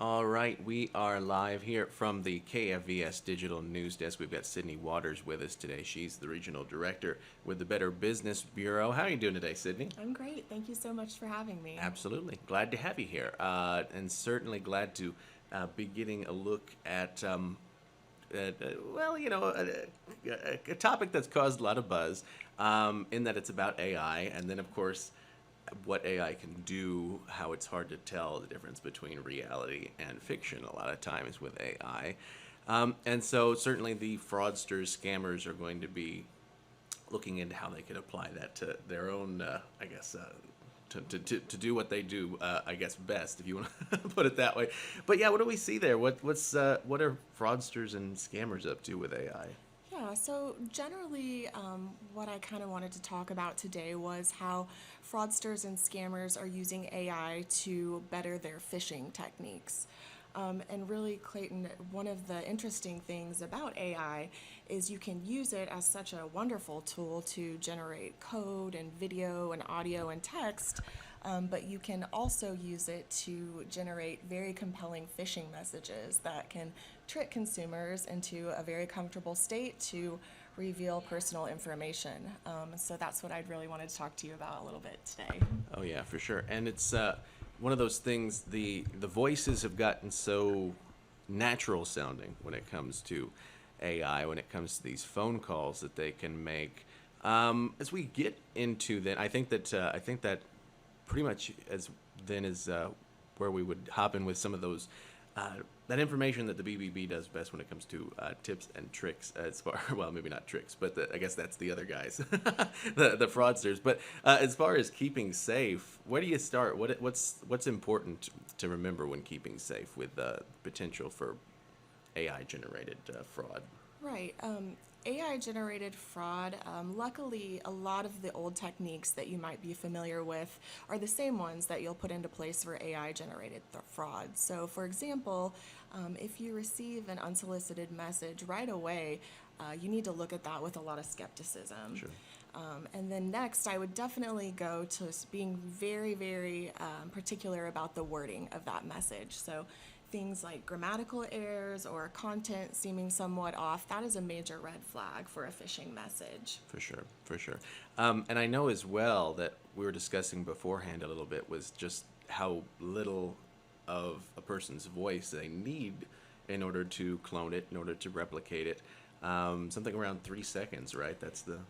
All right, we are live here from the KFVS Digital News Desk. We've got Sydney Waters with us today. She's the Regional Director with the Better Business Bureau. How are you doing today, Sydney? I'm great. Thank you so much for having me. Absolutely. Glad to have you here. And certainly glad to be getting a look at, a topic that's caused a lot of buzz in that it's about AI. And then, of course, what AI can do, how it's hard to tell the difference between reality and fiction a lot of times with AI. And so certainly the fraudsters, scammers are going to be looking into how they could apply that to their own, to do what they do, best, if you want to put it that way. But yeah, what do we see there? What are fraudsters and scammers up to with AI? Yeah, so generally, what I kind of wanted to talk about today was how fraudsters and scammers are using AI to better their phishing techniques. And really, Clayton, one of the interesting things about AI is you can use it as such a wonderful tool to generate code and video and audio and text, but you can also use it to generate very compelling phishing messages that can trick consumers into a very comfortable state to reveal personal information. So that's what I'd really wanted to talk to you about a little bit today. Oh yeah, for sure. And it's one of those things. The voices have gotten so natural sounding when it comes to AI, when it comes to these phone calls that they can make. As we get into that, I think that pretty much as then is where we would hop in with some of those. That information that the BBB does best when it comes to tips and tricks, as far well, maybe not tricks, but I guess that's the other guys, the fraudsters. But as far as keeping safe, where do you start? What's important to remember when keeping safe with potential for AI generated fraud? Right. AI generated fraud, luckily, a lot of the old techniques that you might be familiar with are the same ones that you'll put into place for AI generated fraud. So, for example, if you receive an unsolicited message right away, you need to look at that with a lot of skepticism. Sure. And then next, I would definitely go to being very, very particular about the wording of that message. So things like grammatical errors or content seeming somewhat off, that is a major red flag for a phishing message. For sure, for sure. And I know as well that we were discussing beforehand a little bit was just how little of a person's voice they need in order to clone it, in order to replicate it. Something around 3 seconds, right? That's the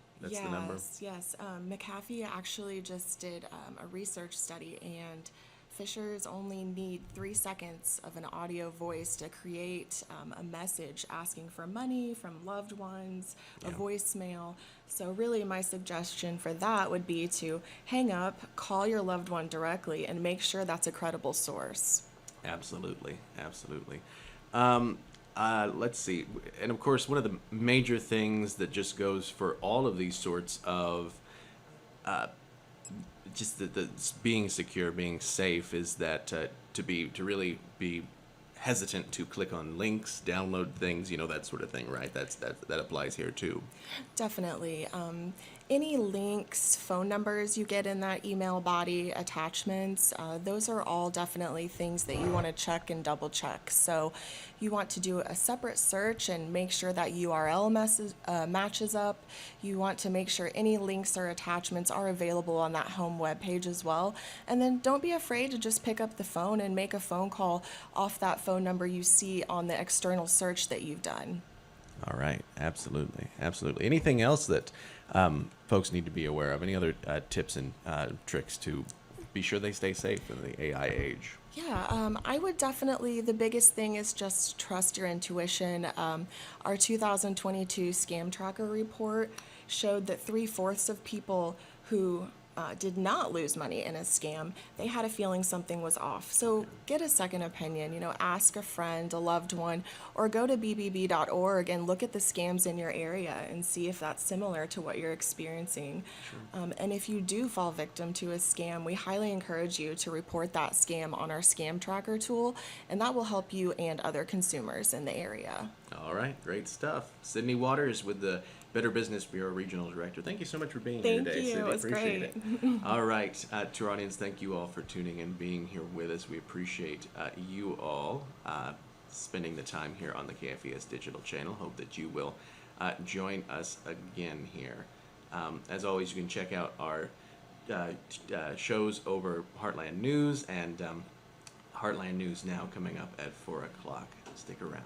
number. Yes. McAfee actually just did a research study, and Fishers only need 3 seconds of an audio voice to create a message asking for money from loved ones, a voicemail. So really my suggestion for that would be to hang up, call your loved one directly, and make sure that's a credible source. Absolutely, absolutely. Let's see. And of course, one of the major things that just goes for all of these sorts of just the being secure, being safe, is that to really be hesitant to click on links, download things, that sort of thing, right? That applies here too. Definitely. Any links, phone numbers you get in that email body, attachments, those are all definitely things that you want to check and double check. So you want to do a separate search and make sure that URL matches up. You want to make sure any links or attachments are available on that home web page as well. And then don't be afraid to just pick up the phone and make a phone call off that phone number you see on the external search that you've done. All right, absolutely, absolutely. Anything else that folks need to be aware of? Any other tips and tricks to be sure they stay safe in the AI age? Yeah, I would definitely, the biggest thing is just trust your intuition. Our 2022 Scam Tracker report showed that 3/4 of people who did not lose money in a scam, they had a feeling something was off. So get a second opinion, ask a friend, a loved one, or go to bbb.org and look at the scams in your area and see if that's similar to what you're experiencing. Sure. And if you do fall victim to a scam, we highly encourage you to report that scam on our Scam Tracker tool, and that will help you and other consumers in the area. All right, great stuff. Sydney Waters with the Better Business Bureau Regional Director. Thank you so much for being here Thank today, you. Sydney. It was Appreciate great. it. All right, to our audience, thank you all for tuning in, being here with us. We appreciate you all spending the time here on the KFES digital channel. Hope that you will join us again here. As always, you can check out our shows over Heartland News and Heartland News Now coming up at 4 o'clock. Stick around.